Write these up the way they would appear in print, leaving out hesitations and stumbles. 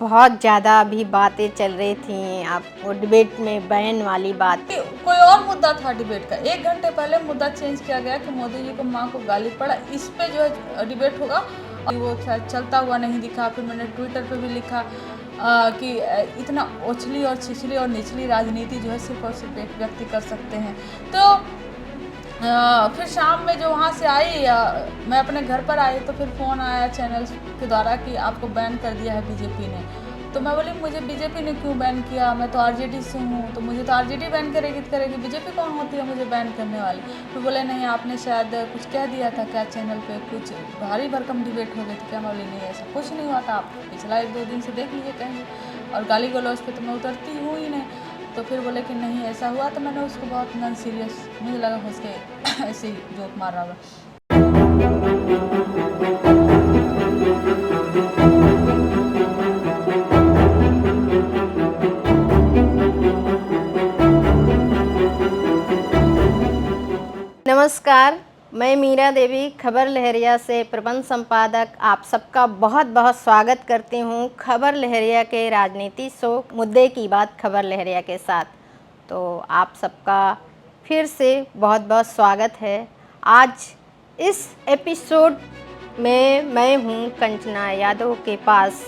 बहुत ज़्यादा अभी बातें चल रही थी, आप वो डिबेट में बैन वाली बात। कोई और मुद्दा था डिबेट का। 1 घंटे पहले मुद्दा चेंज किया गया कि मोदी जी को माँ को गाली पड़ा, इस पे जो है डिबेट होगा। और वो चलता हुआ नहीं दिखा। फिर मैंने ट्विटर पे भी लिखा कि इतना उछली और छिछली और निचली राजनीति जो है सिर्फ और सिर्फ एक व्यक्ति कर सकते हैं। तो फिर शाम में जो वहाँ से आई, मैं अपने घर पर आई तो फिर फ़ोन आया चैनल के द्वारा कि आपको बैन कर दिया है बीजेपी ने। तो मैं बोली मुझे बीजेपी ने क्यों बैन किया, मैं तो आरजेडी से हूँ, तो मुझे तो आरजेडी बैन करेगी, बीजेपी कौन होती है मुझे बैन करने वाली। तो बोले नहीं, आपने शायद कुछ कह दिया था क्या चैनल पे, कुछ भारी भरकम डिबेट हो गई थी क्या। मैं बोली नहीं, ऐसा कुछ नहीं हुआ था, आप पिछला 1-2 दिन से देख लीजिए कहीं। और गाली गलौज पे तो मैं उतरती हूँ ही नहीं। तो फिर बोले कि नहीं ऐसा हुआ, तो मैंने उसको बहुत नॉन सीरियस, मुझे लगा हंस के ऐसे ही जोक मार रहा होगा। नमस्कार, मैं मीरा देवी खबर लहरिया से प्रबंध संपादक आप सबका बहुत बहुत स्वागत करती हूँ खबर लहरिया के राजनीति शो मुद्दे की बात खबर लहरिया के साथ। तो आप सबका फिर से बहुत बहुत स्वागत है। आज इस एपिसोड में मैं हूँ कंचना यादव के पास,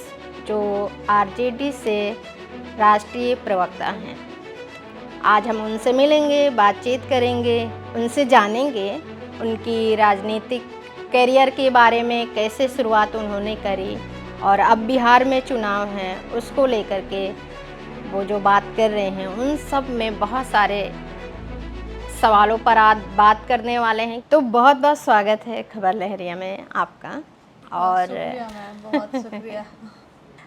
जो आरजेडी से राष्ट्रीय प्रवक्ता हैं। आज हम उनसे मिलेंगे, बातचीत करेंगे, उनसे जानेंगे उनकी राजनीतिक करियर के बारे में, कैसे शुरुआत उन्होंने करी और अब बिहार में चुनाव हैं उसको लेकर के वो जो बात कर रहे हैं, उन सब में बहुत सारे सवालों पर आज बात करने वाले हैं। तो बहुत बहुत स्वागत है खबर लहरिया में आपका। और शुक्रिया मैम, बहुत शुक्रिया।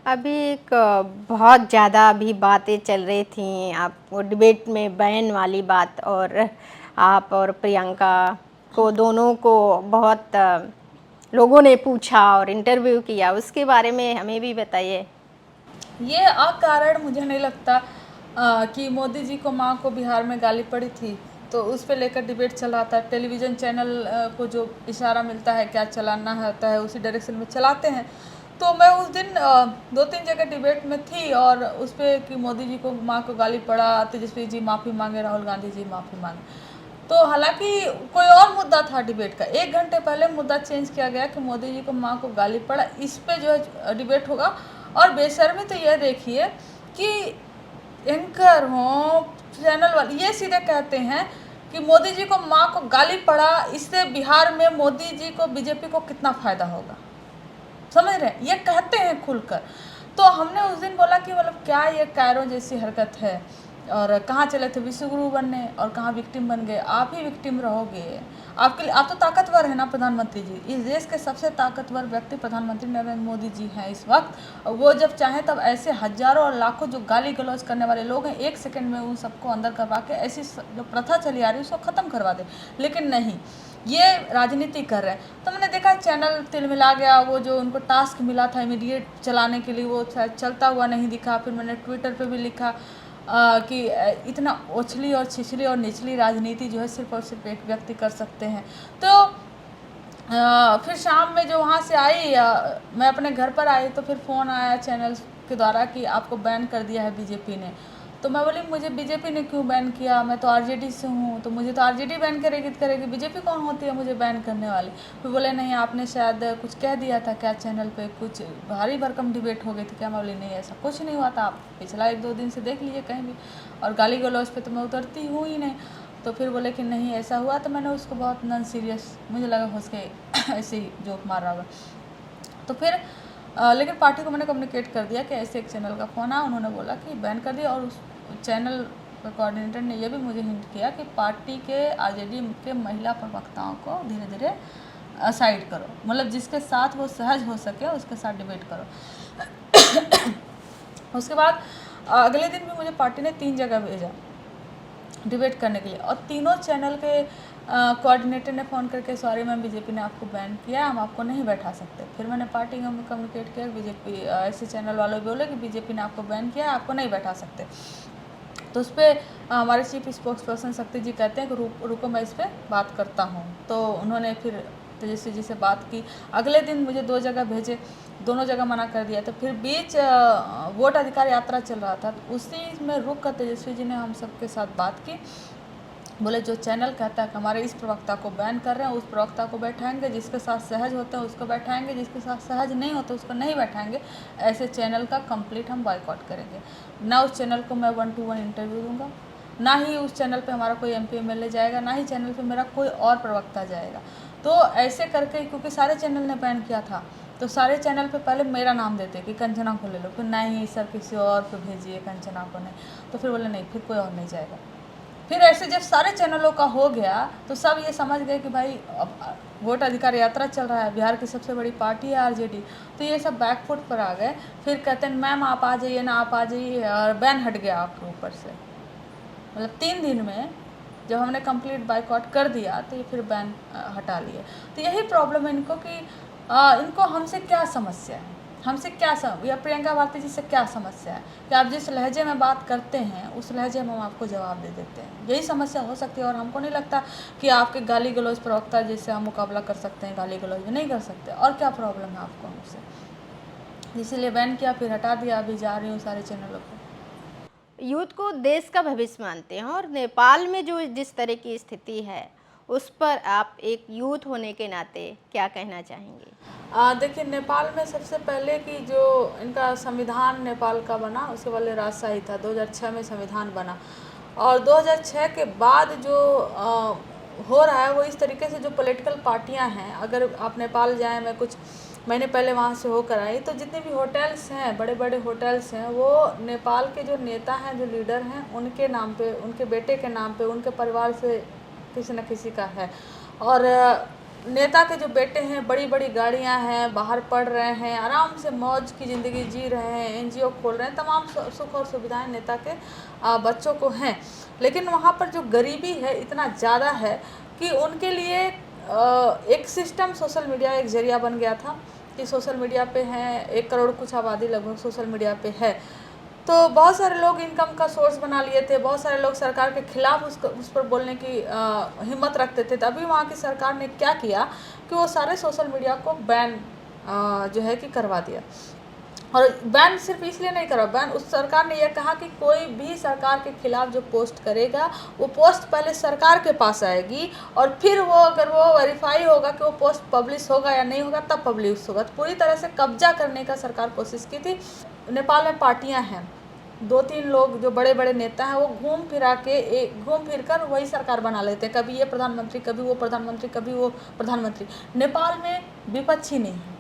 अभी एक बहुत ज़्यादा अभी बातें चल रही थी, आप वो डिबेट में बैन वाली बात, और आप और प्रियंका को दोनों को बहुत लोगों ने पूछा और इंटरव्यू किया, उसके बारे में हमें भी बताइए। ये अकारण मुझे नहीं लगता कि मोदी जी को माँ को बिहार में गाली पड़ी थी तो उस पर लेकर डिबेट चल रहा था। टेलीविज़न चैनल को जो इशारा मिलता है क्या चलाना होता है उसी डायरेक्शन में चलाते हैं। तो मैं उस दिन 2-3 जगह डिबेट में थी और उस पर कि मोदी जी को माँ को गाली पड़ा, तेजस्वी जी माफ़ी मांगे, राहुल गांधी जी माफ़ी मांगे। तो हालांकि कोई और मुद्दा था डिबेट का। 1 घंटे पहले मुद्दा चेंज किया गया कि मोदी जी को माँ को गाली पड़ा, इस पे जो है डिबेट होगा। और बेशर्मी तो यह देखिए कि एंकर हों, चैनल वाले ये सीधे कहते हैं कि मोदी जी को माँ को गाली पड़ा, इससे बिहार में मोदी जी को बीजेपी को कितना फ़ायदा होगा। समझ रहे हैं, ये कहते हैं खुलकर। तो हमने उस दिन बोला कि मतलब क्या ये कायरों जैसी हरकत है, और कहाँ चले थे विश्वगुरु बनने और कहाँ विक्टिम बन गए। आप ही विक्टिम रहोगे। आपके लिए आप तो ताकतवर है ना प्रधानमंत्री जी, इस देश के सबसे ताकतवर व्यक्ति प्रधानमंत्री नरेंद्र मोदी जी हैं इस वक्त। और वो जब चाहें तब ऐसे हजारों और लाखों जो गाली गलौज करने वाले लोग हैं, 1 सेकंड में उन सबको अंदर करवा के ऐसी जो प्रथा चली आ रही है उसको ख़त्म करवा दे। लेकिन नहीं, ये राजनीति कर रहे हैं। तो मैंने देखा चैनल तिलमिला गया, वो जो उनको टास्क मिला था इमीडिएट चलाने के लिए वो चलता हुआ नहीं दिखा। फिर मैंने ट्विटर पे भी लिखा कि इतना उछली और छिछली और निचली राजनीति जो है सिर्फ और सिर्फ एक व्यक्ति कर सकते हैं। तो फिर शाम में जो वहाँ से आई, मैं अपने घर पर आई तो फिर फ़ोन आया चैनल के द्वारा कि आपको बैन कर दिया है बीजेपी ने। तो मैं बोली मुझे बीजेपी ने क्यों बैन किया, मैं तो आरजेडी से हूँ, तो मुझे तो आरजेडी बैन करेगी, बीजेपी कौन होती है मुझे बैन करने वाली। फिर बोले नहीं, आपने शायद कुछ कह दिया था क्या चैनल पे, कुछ भारी भरकम डिबेट हो गई थी क्या। मैं बोली नहीं, ऐसा कुछ नहीं हुआ था, आप पिछला 1-2 दिन से देख लीजिए कहीं भी। और गाली गलौज पे तो मैं उतरती हूँ ही नहीं। तो फिर बोले कि नहीं ऐसा हुआ, तो मैंने उसको बहुत नॉन सीरियस, मुझे लगा हंस के ऐसे ही जोक मार रहा होगा। तो फिर लेकिन पार्टी को मैंने कम्युनिकेट कर दिया कि ऐसे एक चैनल का फ़ोन आया, उन्होंने बोला कि बैन कर दिया। और उस चैनल कोऑर्डिनेटर ने यह भी मुझे हिंट किया कि पार्टी के आरजेडी के महिला प्रवक्ताओं को धीरे धीरे साइड करो, मतलब जिसके साथ वो सहज हो सके उसके साथ डिबेट करो। उसके बाद अगले दिन भी मुझे पार्टी ने 3 जगह भेजा डिबेट करने के लिए, और तीनों चैनल के कोऑर्डिनेटर ने फ़ोन करके सॉरी मैम बीजेपी ने आपको बैन किया, हम आपको नहीं बैठा सकते। फिर मैंने पार्टी में कम्युनिकेट किया, बीजेपी ऐसे चैनल वालों बोले कि बीजेपी ने आपको बैन किया, आपको नहीं बैठा सकते। तो उस पर हमारे चीफ स्पोक्स पर्सन शक्ति जी कहते हैं कि रुको मैं इस पर बात करता हूँ। तो उन्होंने फिर तेजस्वी जी से बात की। अगले दिन मुझे 2 जगह भेजे, दोनों जगह मना कर दिया। तो फिर बीच वोट अधिकार यात्रा चल रहा था, तो उसी में रुक कर तेजस्वी जी ने हम सबके साथ बात की। बोले जो चैनल कहता है कि हमारे इस प्रवक्ता को बैन कर रहे हैं, उस प्रवक्ता को बैठाएंगे, जिसके साथ सहज होते हैं उसको बैठाएंगे, जिसके साथ सहज नहीं होते उसको नहीं बैठाएंगे। ऐसे चैनल का कंप्लीट हम बॉयकॉट करेंगे। ना उस चैनल को मैं 1-to-1 इंटरव्यू दूंगा, ना ही उस चैनल पे हमारा कोई MP MLA जाएगा, ना ही चैनल पे मेरा कोई और प्रवक्ता जाएगा। तो ऐसे करके, क्योंकि सारे चैनल ने बैन किया था, तो सारे चैनल पे पहले मेरा नाम देते कि कंचना को ले लो, फिर नहीं सर किसी और को भेजिए, कंचना को नहीं। तो फिर बोले नहीं, फिर कोई और नहीं जाएगा। फिर ऐसे जब सारे चैनलों का हो गया तो सब ये समझ गए कि भाई अब वोट अधिकार यात्रा चल रहा है, बिहार की सबसे बड़ी पार्टी है RJD, तो ये सब बैकफुट पर आ गए। फिर कहते हैं मैम आप आ जाइए ना, आप आ जाइए, और बैन हट गया आपके ऊपर से। मतलब 3 दिन में जब हमने कंप्लीट बाइकआउट कर दिया तो ये फिर बैन हटा लिए। तो यही प्रॉब्लम है इनको कि इनको हमसे क्या समस्या है, हमसे क्या या प्रियंका भारती जी से क्या समस्या है कि आप जिस लहजे में बात करते हैं उस लहजे में हम आपको जवाब दे देते हैं। यही समस्या हो सकती है। और हमको नहीं लगता कि आपके गाली गलौज प्रवक्ता जिससे हम मुकाबला कर सकते हैं, गाली गलौज में नहीं कर सकते। और क्या प्रॉब्लम है आपको हमसे, इसीलिए बैन किया, फिर हटा दिया। अभी जा रही हूँ सारे चैनलों पर। यूथ को देश का भविष्य मानते हैं और नेपाल में जो जिस तरह की स्थिति है उस पर आप एक यूथ होने के नाते क्या कहना चाहेंगे? देखिए, नेपाल में सबसे पहले कि जो इनका संविधान नेपाल का बना, उसके पहले राजशाही था। 2006 में संविधान बना, और 2006 के बाद जो हो रहा है वो इस तरीके से, जो पॉलिटिकल पार्टियां हैं, अगर आप नेपाल जाएं, मैं कुछ महीने पहले वहाँ से होकर आई, तो जितने भी होटल्स हैं, बड़े बड़े होटल्स हैं, वो नेपाल के जो नेता हैं, जो लीडर हैं, उनके नाम पे, उनके बेटे के नाम पे, उनके परिवार से किसी न किसी का है। और नेता के जो बेटे हैं, बड़ी बड़ी गाड़ियां हैं, बाहर पढ़ रहे हैं, आराम से मौज की ज़िंदगी जी रहे हैं, NGO खोल रहे हैं, तमाम सुख और सुविधाएं नेता के बच्चों को हैं। लेकिन वहाँ पर जो गरीबी है इतना ज़्यादा है कि उनके लिए एक सिस्टम, सोशल मीडिया एक ज़रिया बन गया था कि सोशल मीडिया पे हैं, 1 करोड़ कुछ आबादी लगभग सोशल मीडिया पे है। तो बहुत सारे लोग इनकम का सोर्स बना लिए थे, बहुत सारे लोग सरकार के खिलाफ उस पर बोलने की हिम्मत रखते थे। तभी वहाँ की सरकार ने क्या किया कि वो सारे सोशल मीडिया को बैन जो है कि करवा दिया। और बैन सिर्फ इसलिए नहीं करा, बैन उस सरकार ने यह कहा कि कोई भी सरकार के खिलाफ जो पोस्ट करेगा वो पोस्ट पहले सरकार के पास आएगी, और फिर वो अगर वो वेरीफाई होगा कि वो पोस्ट पब्लिश होगा या नहीं होगा तब पब्लिश होगा। तो पूरी तरह से कब्जा करने का सरकार कोशिश की थी। नेपाल में पार्टियां हैं, 2-3 लोग जो बड़े बड़े नेता हैं, वो घूम फिर कर वही सरकार बना लेते हैं। कभी ये प्रधानमंत्री, कभी वो प्रधानमंत्री, कभी वो प्रधानमंत्री। नेपाल में विपक्ष ही नहीं है।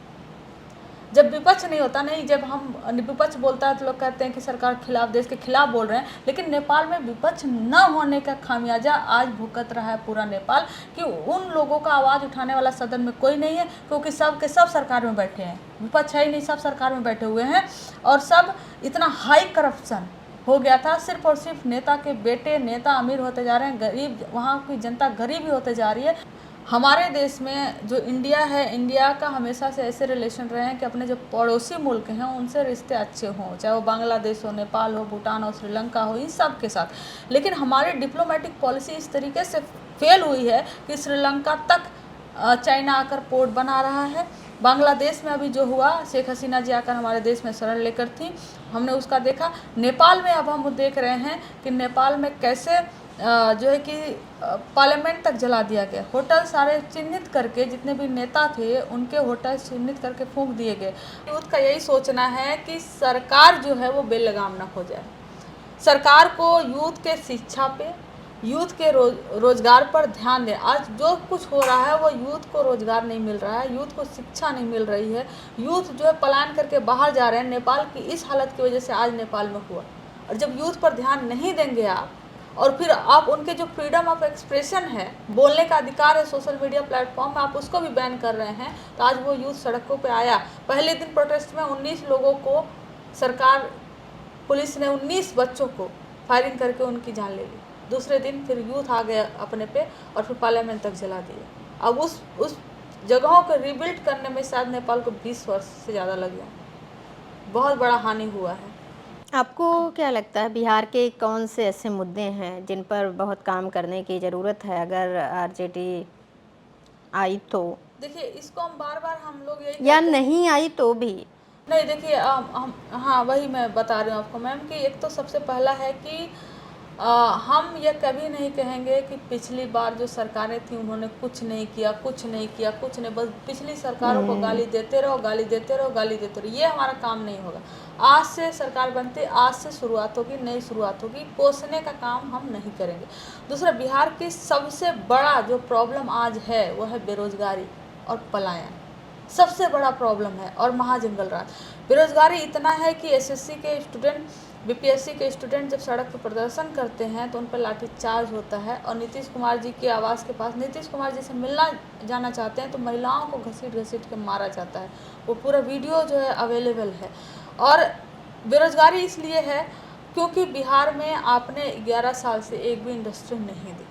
जब विपक्ष नहीं होता, नहीं, जब हम विपक्ष बोलता है तो लोग कहते हैं कि सरकार खिलाफ, देश के खिलाफ बोल रहे हैं। लेकिन नेपाल में विपक्ष न होने का खामियाजा आज भुगत रहा है पूरा नेपाल, कि उन लोगों का आवाज़ उठाने वाला सदन में कोई नहीं है, क्योंकि सब के सब सरकार में बैठे हैं। विपक्ष है ही नहीं, सब सरकार में बैठे हुए हैं। और सब इतना हाई करप्शन हो गया था, सिर्फ और सिर्फ नेता के बेटे, नेता अमीर होते जा रहे हैं, गरीब, वहाँ की जनता गरीब ही होते जा रही है। हमारे देश में जो इंडिया है, इंडिया का हमेशा से ऐसे रिलेशन रहे हैं कि अपने जो पड़ोसी मुल्क हैं उनसे रिश्ते अच्छे हों, चाहे वो बांग्लादेश हो, नेपाल हो, भूटान हो, श्रीलंका हो, इन सब के साथ। लेकिन हमारी डिप्लोमेटिक पॉलिसी इस तरीके से फेल हुई है कि श्रीलंका तक चाइना आकर पोर्ट बना रहा है। बांग्लादेश में अभी जो हुआ, शेख हसीना जी आकर हमारे देश में शरण लेकर थी, हमने उसका देखा। नेपाल में अब हम देख रहे हैं कि नेपाल में कैसे जो है कि पार्लियामेंट तक जला दिया गया। होटल सारे चिन्हित करके, जितने भी नेता थे उनके होटल चिन्हित करके फूंक दिए गए। यूथ का यही सोचना है कि सरकार जो है वो बेलगाम ना हो जाए। सरकार को यूथ के शिक्षा पे, यूथ के रोजगार पर ध्यान दें। आज जो कुछ हो रहा है वो यूथ को रोजगार नहीं मिल रहा है, यूथ को शिक्षा नहीं मिल रही है, यूथ जो है पलायन करके बाहर जा रहे हैं। नेपाल की इस हालत की वजह से आज नेपाल में हुआ। और जब यूथ पर ध्यान नहीं देंगे आप, और फिर आप उनके जो फ्रीडम ऑफ एक्सप्रेशन है, बोलने का अधिकार है सोशल मीडिया प्लेटफॉर्म में, आप उसको भी बैन कर रहे हैं। तो आज वो यूथ सड़कों पे आया। पहले दिन प्रोटेस्ट में 19 लोगों को सरकार, पुलिस ने 19 बच्चों को फायरिंग करके उनकी जान ले ली। दूसरे दिन फिर यूथ आ गया अपने पे और फिर पार्लियामेंट तक जला दिया। अब उस जगहों को रिबिल्ड करने में शायद नेपाल को 20 वर्ष से ज़्यादा लग गया। बहुत बड़ा हानि हुआ है। आपको क्या लगता है बिहार के कौन से ऐसे मुद्दे हैं जिन पर बहुत काम करने की ज़रूरत है? अगर RJD आई तो देखिए इसको हम बार बार हम लोग यही या कहते हैं। नहीं आई तो भी? नहीं देखिए हम, हाँ वही मैं बता रही हूँ आपको मैम कि एक तो सबसे पहला है कि हम ये कभी नहीं कहेंगे कि पिछली बार जो सरकारें थी उन्होंने कुछ नहीं किया, कुछ नहीं किया, कुछ नहीं, बस पिछली सरकारों को गाली देते रहो, गाली देते रहो, गाली देते रहो। ये हमारा काम नहीं होगा। आज से सरकार बनती, आज से शुरुआत होगी, नई शुरुआत होगी। कोसने का काम हम नहीं करेंगे। दूसरा, बिहार की सबसे बड़ा जो प्रॉब्लम आज है वो है बेरोजगारी और पलायन। सबसे बड़ा प्रॉब्लम है और महाजंगल राज। बेरोजगारी इतना है कि एसएससी के स्टूडेंट, बीपीएससी के स्टूडेंट जब सड़क पर प्रदर्शन करते हैं तो उन पर लाठीचार्ज होता है। और नीतीश कुमार जी के आवास के पास नीतीश कुमार जी से मिलना जाना चाहते हैं तो महिलाओं को घसीट घसीट के मारा जाता है। वो पूरा वीडियो जो है अवेलेबल है। और बेरोजगारी इसलिए है क्योंकि बिहार में आपने 11 साल से एक भी इंडस्ट्री नहीं दी।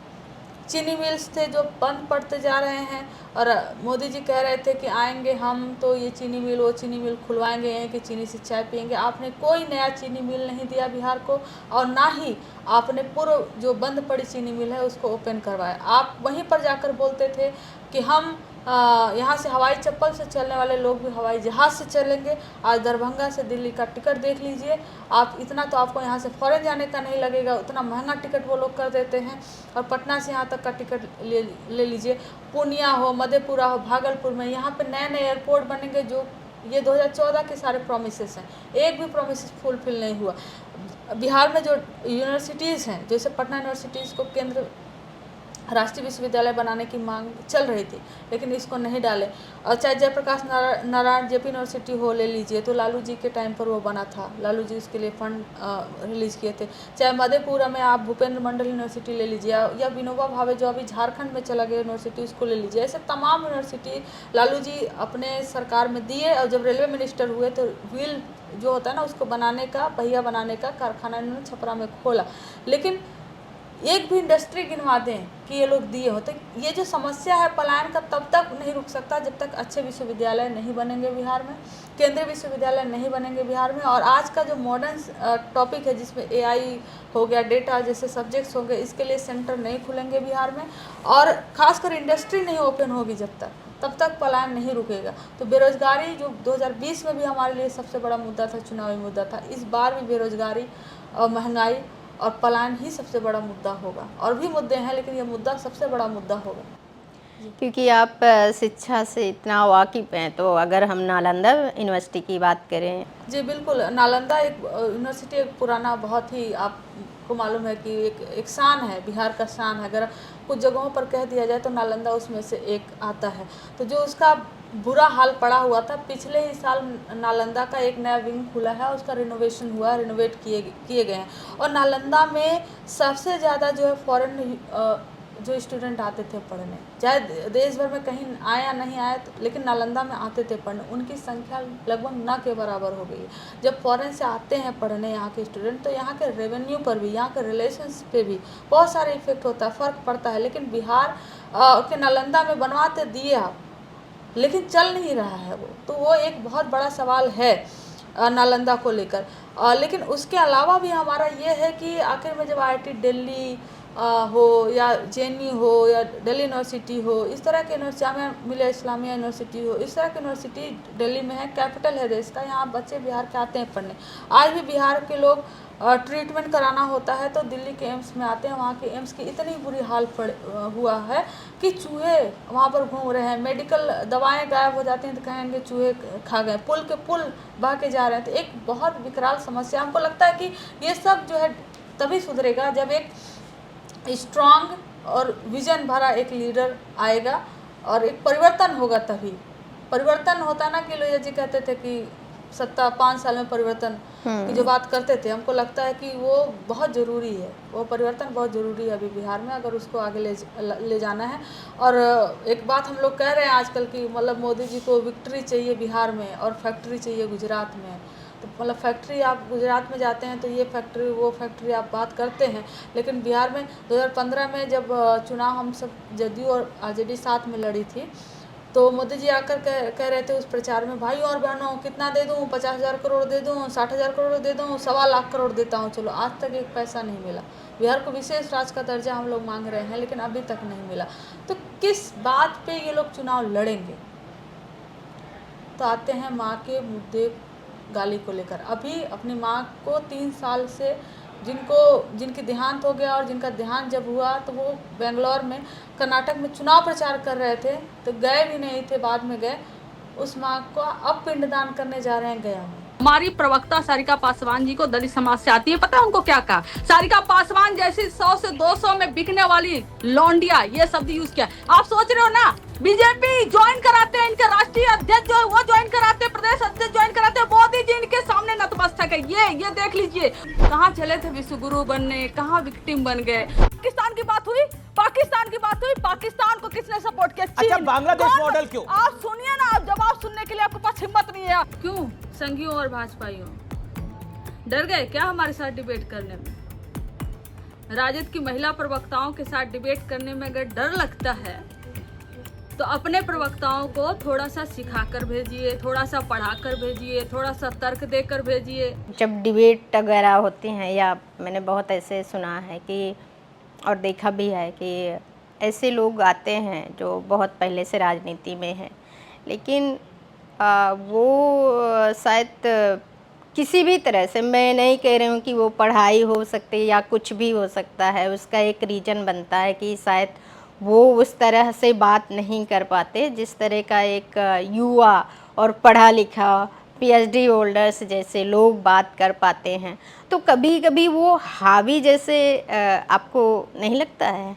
चीनी मिल्स थे जो बंद पड़ते जा रहे हैं और मोदी जी कह रहे थे कि आएंगे हम तो ये चीनी मिल वो चीनी मिल खुलवाएंगे कि चीनी से चाय पियेंगे। आपने कोई नया चीनी मिल नहीं दिया बिहार को और ना ही आपने पूर्व जो बंद पड़ी चीनी मिल है उसको ओपन करवाया। आप वहीं पर जाकर बोलते थे कि हम यहाँ से हवाई चप्पल से चलने वाले लोग भी हवाई जहाज़ से चलेंगे। आज दरभंगा से दिल्ली का टिकट देख लीजिए आप, इतना तो आपको यहाँ से फॉरेन जाने का नहीं लगेगा, उतना महंगा टिकट वो लोग कर देते हैं। और पटना से यहाँ तक का टिकट ले लीजिए। पूर्णिया हो, मधेपुरा हो, भागलपुर में यहाँ पे नए नए एयरपोर्ट बनेंगे जो ये 2014 के सारे प्रोमिसेस हैं, एक भी प्रोमिस फुलफिल नहीं हुआ। बिहार में जो यूनिवर्सिटीज़ हैं, जैसे पटना यूनिवर्सिटीज़ को केंद्र राष्ट्रीय विश्वविद्यालय बनाने की मांग चल रही थी लेकिन इसको नहीं डाले। और चाहे जयप्रकाश नारायण जेपी यूनिवर्सिटी हो ले लीजिए तो लालू जी के टाइम पर वो बना था, लालू जी उसके लिए फंड रिलीज किए थे। चाहे मधेपुरा में आप भूपेंद्र मंडल यूनिवर्सिटी ले लीजिए या विनोबा भावे जो अभी झारखंड में चला गया यूनिवर्सिटी उसको ले लीजिए। ऐसे तमाम यूनिवर्सिटी लालू जी अपने सरकार में दिए और जब रेलवे मिनिस्टर हुए तो व्हील जो होता है ना उसको बनाने का, पहिया बनाने का कारखाना इन्होंने छपरा में खोला। लेकिन एक भी इंडस्ट्री गिनवा दें कि ये लोग दिए होते। ये जो समस्या है पलायन का तब तक नहीं रुक सकता जब तक अच्छे विश्वविद्यालय नहीं बनेंगे बिहार में, केंद्रीय विश्वविद्यालय नहीं बनेंगे बिहार में। और आज का जो मॉडर्न टॉपिक है जिसमें एआई हो गया, डेटा जैसे सब्जेक्ट्स हो गए, इसके लिए सेंटर नहीं खुलेंगे बिहार में और ख़ासकर इंडस्ट्री नहीं ओपन होगी तब तक पलायन नहीं रुकेगा। तो बेरोजगारी जो 2020 में भी हमारे लिए सबसे बड़ा मुद्दा था, चुनावी मुद्दा था, इस बार भी बेरोजगारी और महंगाई और पलायन ही सबसे बड़ा मुद्दा होगा। और भी मुद्दे हैं लेकिन ये मुद्दा सबसे बड़ा मुद्दा होगा। क्योंकि आप शिक्षा से इतना वाकिफ़ हैं तो अगर हम नालंदा यूनिवर्सिटी की बात करें। जी बिल्कुल, नालंदा एक यूनिवर्सिटी एक पुराना, बहुत ही आपको मालूम है कि एक शान है, बिहार का शान है। अगर कुछ जगहों पर कह दिया जाए तो नालंदा उसमें से एक आता है। तो जो उसका बुरा हाल पड़ा हुआ था, पिछले ही साल नालंदा का एक नया विंग खुला है, उसका रिनोवेशन हुआ, रिनोवेट किए गए हैं। और नालंदा में सबसे ज़्यादा जो है फॉरेन जो स्टूडेंट आते थे पढ़ने, चाहे देश भर में कहीं आए या नहीं आए लेकिन नालंदा में आते थे पढ़ने, उनकी संख्या लगभग ना के बराबर हो गई है। जब फॉरेन से आते हैं पढ़ने यहाँ के स्टूडेंट तो यहाँ के रेवेन्यू पर भी, यहाँ के रिलेशंस पे भी बहुत सारे इफेक्ट होता है, फ़र्क पड़ता है। लेकिन बिहार के नालंदा में बनवाते दिए आप, लेकिन चल नहीं रहा है वो, तो वो एक बहुत बड़ा सवाल है नालंदा को लेकर। लेकिन उसके अलावा भी हमारा ये है कि आखिर में जब IIT दिल्ली हो या JNU हो या दिल्ली यूनिवर्सिटी हो, इस तरह के यूनिवर्सिटी, जामिया मिलिया इस्लामिया यूनिवर्सिटी हो, इस तरह की यूनिवर्सिटी दिल्ली में है, कैपिटल है देश का, यहाँ बच्चे बिहार के आते हैं पढ़ने। आज भी बिहार के लोग ट्रीटमेंट कराना होता है तो दिल्ली के एम्स में आते हैं। वहाँ के एम्स की इतनी बुरी हाल हुआ है कि चूहे वहाँ पर घूम रहे हैं, मेडिकल दवाएं गायब हो जाती हैं तो कहेंगे चूहे खा गए, पुल के पुल बह के जा रहे हैं। तो एक बहुत विकराल समस्या, हमको लगता है कि ये सब जो है तभी सुधरेगा जब एक स्ट्रांग और विजन भरा एक लीडर आएगा और एक परिवर्तन होगा। तभी परिवर्तन होता है ना कि लोहिया जी कहते थे कि 5 साल में परिवर्तन की जो बात करते थे, हमको लगता है कि वो बहुत ज़रूरी है, वो परिवर्तन बहुत ज़रूरी है अभी बिहार में अगर उसको आगे ले जाना है। और एक बात हम लोग कह रहे हैं आजकल की, मतलब मोदी जी को विक्ट्री चाहिए बिहार में और फैक्ट्री चाहिए गुजरात में। तो मतलब फैक्ट्री आप गुजरात में जाते हैं तो ये फैक्ट्री वो फैक्ट्री आप बात करते हैं, लेकिन बिहार में 2015 में जब चुनाव हम सब जदयू और RJD साथ में लड़ी थी तो मोदी जी आकर कह रहे थे उस प्रचार में, भाई और बहनों कितना दे दूँ, 50,000 करोड़ दे दूँ, 60,000 करोड़ दे दूँ, 1.25 लाख करोड़ देता हूँ। चलो आज तक एक पैसा नहीं मिला। बिहार को विशेष राज्य का दर्जा हम लोग मांग रहे हैं लेकिन अभी तक नहीं मिला। तो किस बात पे ये लोग चुनाव लड़ेंगे। तो आते हैं माँ के मुद्दे गाली को लेकर। अभी अपनी माँ को 3 साल से जिनकी देहांत हो गया और जिनका देहांत जब हुआ तो वो बेंगलोर में कर्नाटक में चुनाव प्रचार कर रहे थे, तो गए भी नहीं थे, बाद में गए। उस माँ को अब पिंडदान करने जा रहे हैं गया में। हमारी प्रवक्ता सारिका पासवान जी को दलित समाज से आती है, पता है उनको क्या कहा? सारिका पासवान जैसी 100 से 200 में बिकने वाली लौंडिया, ये शब्द यूज किया। आप सोच रहे हो ना, बीजेपी ज्वाइन कराते हैं, इनके राष्ट्रीय अध्यक्ष जो है वो ज्वाइन कराते हैं, प्रदेश अध्यक्ष ज्वाइन कराते हैं, मोदी जी इनके सामने नतमस्तक है। ये देख लीजिए कहाँ चले थे विश्वगुरु बनने, कहाँ विक्टिम बन गए। पाकिस्तान की बात हुई, पाकिस्तान को किसने सपोर्ट किया? अच्छा, बांग्लादेश मॉडल क्यों? आप सुनिए ना, आप जवाब सुनने के लिए आपके पास हिम्मत नहीं है। क्यों संघियों और भाजपाइयों डर गए क्या हमारे साथ डिबेट करने में? राजद की महिला प्रवक्ताओं के साथ डिबेट करने में अगर डर लगता है तो अपने प्रवक्ताओं को थोड़ा सा सिखाकर भेजिए, थोड़ा सा पढ़ाकर भेजिए, थोड़ा सा तर्क देकर भेजिए। जब डिबेट वगैरह होती हैं, या मैंने बहुत ऐसे सुना है कि और देखा भी है कि ऐसे लोग आते हैं जो बहुत पहले से राजनीति में हैं, लेकिन वो शायद किसी भी तरह से, मैं नहीं कह रही हूँ कि वो पढ़ाई हो सकती है या कुछ भी हो सकता है, उसका एक रीज़न बनता है कि शायद वो उस तरह से बात नहीं कर पाते जिस तरह का एक युवा और पढ़ा लिखा पीएचडी होल्डर्स जैसे लोग बात कर पाते हैं। तो कभी कभी वो हावी जैसे आपको नहीं लगता है?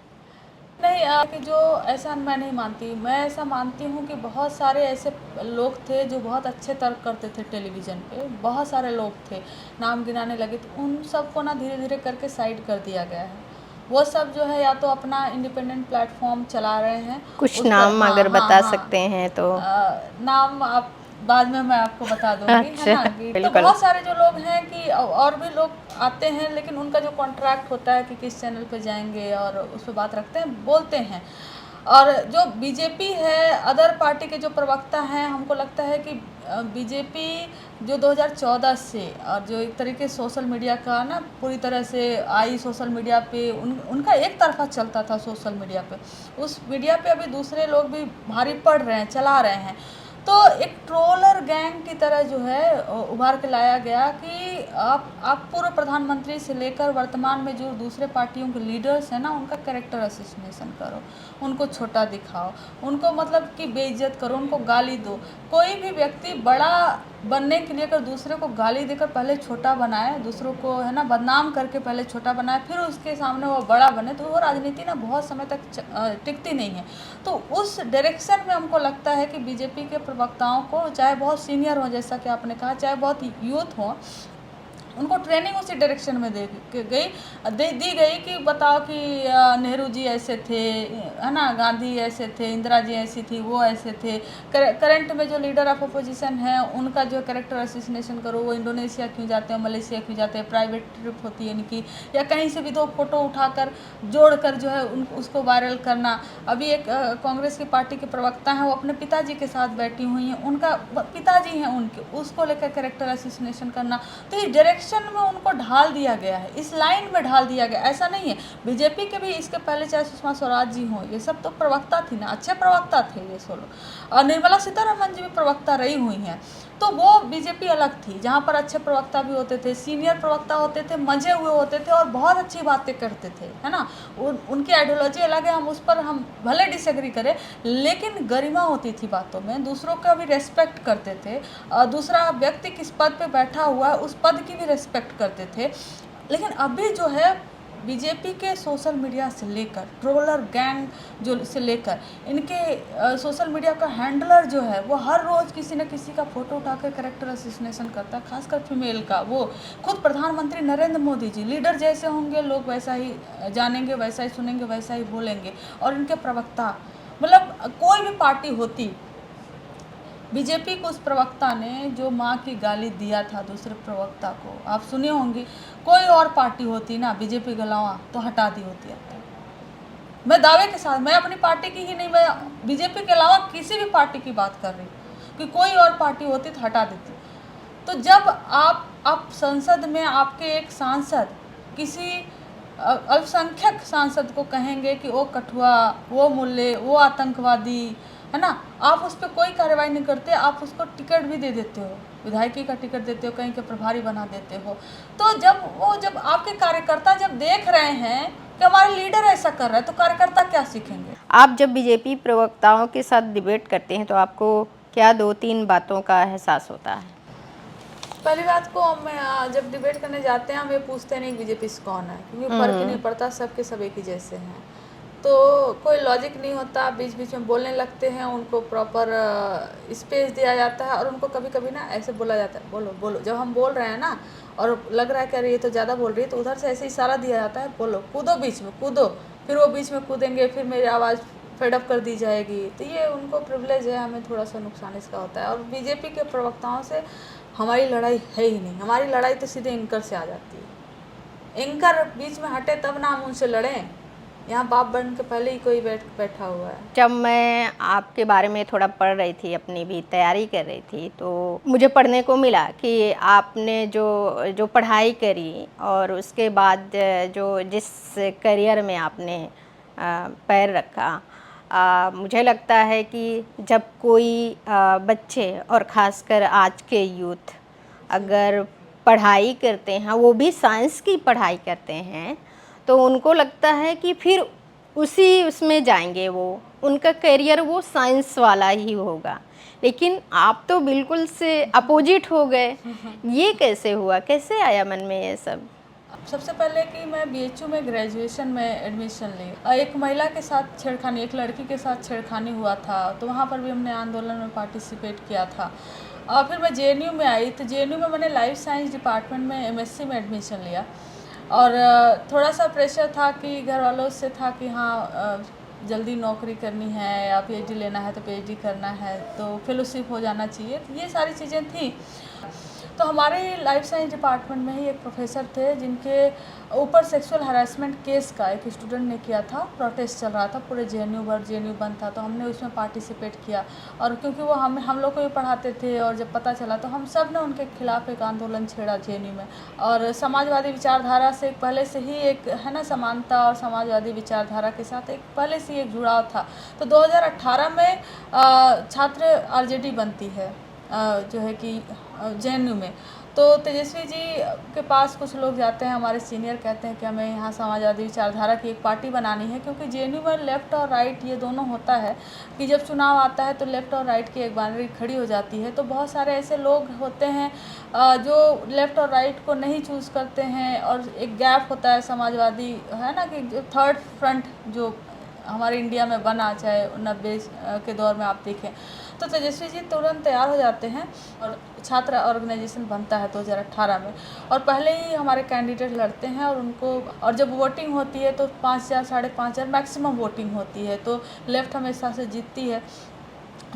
नहीं, कि जो ऐसा मैं नहीं मानती। मैं ऐसा मानती हूँ कि बहुत सारे ऐसे लोग थे जो बहुत अच्छे तर्क करते थे टेलीविज़न पे, बहुत सारे लोग थे, नाम गिनाने लगे तो उन सबको ना धीरे धीरे करके साइड कर दिया गया है। वो सब जो है या तो अपना इंडिपेंडेंट प्लेटफॉर्म चला रहे हैं। कुछ नाम अगर बता सकते हैं तो। नाम आप बाद में मैं आपको बता दूंगी, है ना। तो बिल्कुल। बहुत सारे जो लोग हैं कि और भी लोग आते हैं, लेकिन उनका जो कॉन्ट्रैक्ट होता है कि किस चैनल पे जाएंगे और उस पर बात रखते हैं, बोलते हैं। और जो बीजेपी है, अदर पार्टी के जो प्रवक्ता हैं, हमको लगता है कि बीजेपी जो 2014 से और जो एक तरीके सोशल मीडिया का ना पूरी तरह से आई सोशल मीडिया पे, उनका एक तरफा चलता था सोशल मीडिया पे। उस मीडिया पे अभी दूसरे लोग भी भारी पड़ रहे हैं, चला रहे हैं। तो एक ट्रोलर गैंग की तरह जो है उभार के लाया गया कि आप पूर्व प्रधानमंत्री से लेकर वर्तमान में जो दूसरे पार्टियों के लीडर्स हैं ना, उनका कैरेक्टर असैसिनेशन करो, उनको छोटा दिखाओ, उनको मतलब कि बेइज्जत करो, उनको गाली दो। कोई भी व्यक्ति बड़ा बनने के लिए अगर दूसरे को गाली देकर पहले छोटा बनाए, दूसरों को है ना बदनाम करके पहले छोटा बनाए, फिर उसके सामने वो बड़ा बने, तो वो राजनीति ना बहुत समय तक टिकती नहीं है। तो उस डायरेक्शन में हमको लगता है कि बीजेपी के प्रवक्ताओं को, चाहे बहुत सीनियर हो जैसा कि आपने कहा, चाहे बहुत यूथ हो, उनको ट्रेनिंग उसी डायरेक्शन में दी गई कि बताओ कि नेहरू जी ऐसे थे, है ना, गांधी ऐसे थे, इंदिरा जी ऐसी थी, वो ऐसे थे। करंट में जो लीडर ऑफ अपोजिशन है उनका जो कैरेक्टर असैसिनेशन करो, वो इंडोनेशिया क्यों जाते हैं, मलेशिया क्यों जाते हैं, प्राइवेट ट्रिप होती है इनकी, या कहीं से भी दो फोटो उठाकर जोड़कर जो है उसको वायरल करना। अभी एक कांग्रेस की पार्टी के प्रवक्ता हैं, वो अपने पिताजी के साथ बैठी हुई हैं, उनका पिताजी हैं उनके, उसको लेकर कैरेक्टर असैसिनेशन करना। तो ये डायरेक्शन में उनको ढाल दिया गया है, इस लाइन में ढाल दिया गया। ऐसा नहीं है, बीजेपी के भी इसके पहले चाहे सुषमा स्वराज जी हों, ये सब तो प्रवक्ता थी ना, अच्छे प्रवक्ता थे ये सोलो। और निर्मला सीतारमण जी भी प्रवक्ता रही हुई हैं। तो वो बीजेपी अलग थी, जहाँ पर अच्छे प्रवक्ता भी होते थे, सीनियर प्रवक्ता होते थे, मजे हुए होते थे और बहुत अच्छी बातें करते थे, है ना। उनकी आइडियोलॉजी अलग है, हम भले डिसएग्री करें, लेकिन गरिमा होती थी बातों में, दूसरों का भी रेस्पेक्ट करते थे। दूसरा व्यक्ति किस पद पे बैठा हुआ है उस पद की भी रेस्पेक्ट करते थे। लेकिन अभी जो है बीजेपी के सोशल मीडिया से लेकर ट्रोलर गैंग जो से लेकर इनके सोशल मीडिया का हैंडलर जो है, वो हर रोज़ किसी न किसी का फोटो उठाकर कैरेक्टर असैसिनेशन करता है, खासकर फीमेल का। वो खुद प्रधानमंत्री नरेंद्र मोदी जी, लीडर जैसे होंगे लोग वैसा ही जानेंगे, वैसा ही सुनेंगे, वैसा ही बोलेंगे। और इनके प्रवक्ता, मतलब कोई भी पार्टी होती, बीजेपी को उस प्रवक्ता ने जो माँ की गाली दिया था दूसरे प्रवक्ता को, आप सुने होंगे, कोई और पार्टी होती ना बीजेपी के अलावा तो हटा दी होती। मैं दावे के साथ, मैं अपनी पार्टी की ही नहीं, मैं बीजेपी के अलावा किसी भी पार्टी की बात कर रही हूँ कि कोई और पार्टी होती तो हटा देती। तो जब आप संसद में आपके एक सांसद किसी अल्पसंख्यक सांसद को कहेंगे कि वो कठुआ, वो मुल्ले, वो आतंकवादी, है ना, आप उस पर कोई कार्रवाई नहीं करते, आप उसको टिकट भी दे देते हो, विधायकी का टिकट देते हो, कहीं के प्रभारी बना देते हो। तो जब आपके कार्यकर्ता जब देख रहे हैं कि हमारे लीडर ऐसा कर रहा है, तो कार्यकर्ता क्या सीखेंगे? आप जब बीजेपी प्रवक्ताओं के साथ डिबेट करते हैं तो आपको क्या 2-3 बातों का एहसास होता है? पहली बात को हम जब डिबेट करने जाते हैं हम ये पूछते नहीं बीजेपी से कौन है, क्योंकि फर्क ही नहीं पड़ता, सबके सब एक ही जैसे हैं। तो कोई लॉजिक नहीं होता, बीच बीच में बोलने लगते हैं, उनको प्रॉपर स्पेस दिया जाता है और उनको कभी कभी ना ऐसे बोला जाता है, बोलो बोलो, जब हम बोल रहे हैं ना और लग रहा है कि अरे ये तो ज़्यादा बोल रही है, तो उधर से ऐसे इशारा दिया जाता है, बोलो, कूदो, बीच में कूदो, फिर वो बीच में कूदेंगे, फिर मेरी आवाज़ फेडअप कर दी जाएगी। तो ये उनको प्रिविलेज है, हमें थोड़ा सा नुकसान इसका होता है। और बीजेपी के प्रवक्ताओं से हमारी लड़ाई है ही नहीं, हमारी लड़ाई तो सीधे एंकर से आ जाती है। एंकर बीच में हटे तब ना हम उनसे लड़ें, यहाँ बाप बन के पहले ही कोई बैठा हुआ है। जब मैं आपके बारे में थोड़ा पढ़ रही थी, अपनी भी तैयारी कर रही थी, तो मुझे पढ़ने को मिला कि आपने जो पढ़ाई करी और उसके बाद जिस करियर में आपने पैर रखा, मुझे लगता है कि जब कोई बच्चे और ख़ासकर आज के यूथ अगर पढ़ाई करते हैं, वो भी साइंस की पढ़ाई करते हैं, तो उनको लगता है कि फिर उसमें जाएंगे, वो उनका करियर वो साइंस वाला ही होगा। लेकिन आप तो बिल्कुल से अपोजिट हो गए। ये कैसे हुआ, कैसे आया मन में ये सब? सबसे पहले कि मैं BHU में ग्रेजुएशन में एडमिशन ली, एक महिला के साथ छेड़खानी, एक लड़की के साथ छेड़खानी हुआ था, तो वहाँ पर भी हमने आंदोलन में पार्टिसिपेट किया था। और फिर मैं JNU में आई, तो JNU में मैंने लाइफ साइंस डिपार्टमेंट में MSc में एडमिशन लिया। और थोड़ा सा प्रेशर था कि घर वालों से था कि हाँ जल्दी नौकरी करनी है या PhD लेना है तो PhD करना है तो फेलोशिप हो जाना चाहिए, तो ये सारी चीज़ें थी। तो हमारे लाइफ साइंस डिपार्टमेंट में ही एक प्रोफेसर थे जिनके ऊपर सेक्सुअल हरासमेंट केस का एक स्टूडेंट ने किया था, प्रोटेस्ट चल रहा था पूरे JNU भर, JNU बंद था, तो हमने उसमें पार्टिसिपेट किया। और क्योंकि वो हम लोग को भी पढ़ाते थे और जब पता चला तो हम सब ने उनके खिलाफ एक आंदोलन छेड़ा JNU में। और समाजवादी विचारधारा से पहले से ही एक है ना समानता और समाजवादी विचारधारा के साथ एक पहले से ही एक जुड़ाव था। तो 2018 में छात्र RJD बनती है जो है कि JNU में। तो तेजस्वी जी के पास कुछ लोग जाते हैं, हमारे सीनियर कहते हैं कि हमें यहाँ समाजवादी विचारधारा की एक पार्टी बनानी है, क्योंकि JNU में लेफ़्ट और राइट ये दोनों होता है कि जब चुनाव आता है तो लेफ़्ट और राइट की एक बाउंड्री खड़ी हो जाती है। तो बहुत सारे ऐसे लोग होते हैं जो लेफ़्ट और राइट को नहीं चूज़ करते हैं, और एक गैप होता है समाजवादी, है ना, कि थर्ड फ्रंट जो हमारे इंडिया में बना, चाहे 90 के दौर में आप देखें, तो तेजस्वी जी तुरंत तैयार हो जाते हैं और छात्र ऑर्गेनाइजेशन बनता है 2018 में। और पहले ही हमारे कैंडिडेट लड़ते हैं और उनको, और जब वोटिंग होती है तो 5,000 5,500 मैक्सिमम वोटिंग होती है, तो लेफ़्ट हमेशा से जीतती है।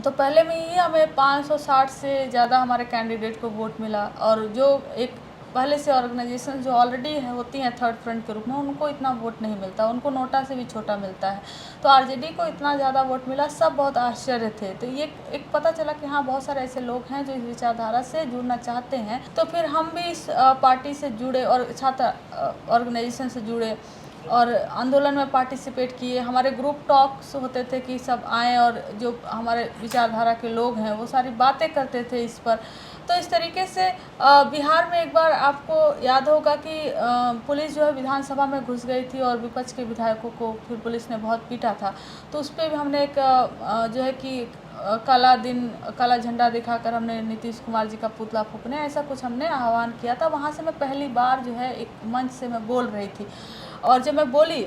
तो पहले में ही हमें 560 से ज़्यादा हमारे कैंडिडेट को वोट मिला। और जो एक पहले से ऑर्गेनाइजेशन जो ऑलरेडी होती हैं थर्ड फ्रंट के रूप में, उनको इतना वोट नहीं मिलता, उनको नोटा से भी छोटा मिलता है। तो RJD को इतना ज़्यादा वोट मिला, सब बहुत आश्चर्य थे। तो ये एक पता चला कि हाँ बहुत सारे ऐसे लोग हैं जो इस विचारधारा से जुड़ना चाहते हैं। तो फिर हम भी इस पार्टी से जुड़े और छात्र ऑर्गेनाइजेशन से जुड़े और आंदोलन में पार्टिसिपेट किए। हमारे ग्रुप टॉक्स होते थे कि सब आएँ और जो हमारे विचारधारा के लोग हैं वो सारी बातें करते थे इस पर। तो इस तरीके से बिहार में एक बार आपको याद होगा कि पुलिस जो है विधानसभा में घुस गई थी और विपक्ष के विधायकों को फिर पुलिस ने बहुत पीटा था। तो उस पर भी हमने एक जो है कि काला झंडा दिखाकर हमने नीतीश कुमार जी का पुतला फूंकने, ऐसा कुछ हमने आह्वान किया था। वहाँ से मैं पहली बार जो है एक मंच से मैं बोल रही थी, और जब मैं बोली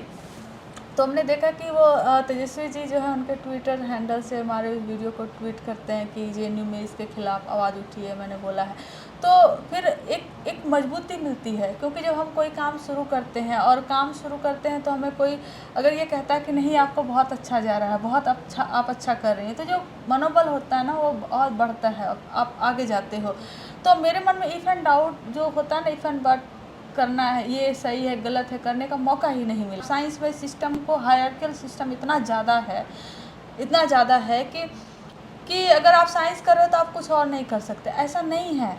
तो हमने देखा कि वो तेजस्वी जी जो है उनके ट्विटर हैंडल से हमारे वीडियो को ट्वीट करते हैं कि JNU में इसके खिलाफ आवाज़ उठी है, मैंने बोला है। तो फिर एक मजबूती मिलती है, क्योंकि जब हम कोई काम शुरू करते हैं और काम शुरू करते हैं तो हमें कोई अगर ये कहता है कि नहीं आपको बहुत अच्छा जा रहा है, बहुत अच्छा आप अच्छा कर रही हैं, तो जो मनोबल होता है ना वो बहुत बढ़ता है, आप आगे जाते हो। तो मेरे मन में इफ़ एंड डाउट जो होता है ना, इफ़ एंड बट करना है, ये सही है गलत है, करने का मौका ही नहीं मिला। साइंस बेस्ड सिस्टम को हायरार्कियल सिस्टम इतना ज़्यादा है कि अगर आप साइंस कर रहे हो तो आप कुछ और नहीं कर सकते। ऐसा नहीं है,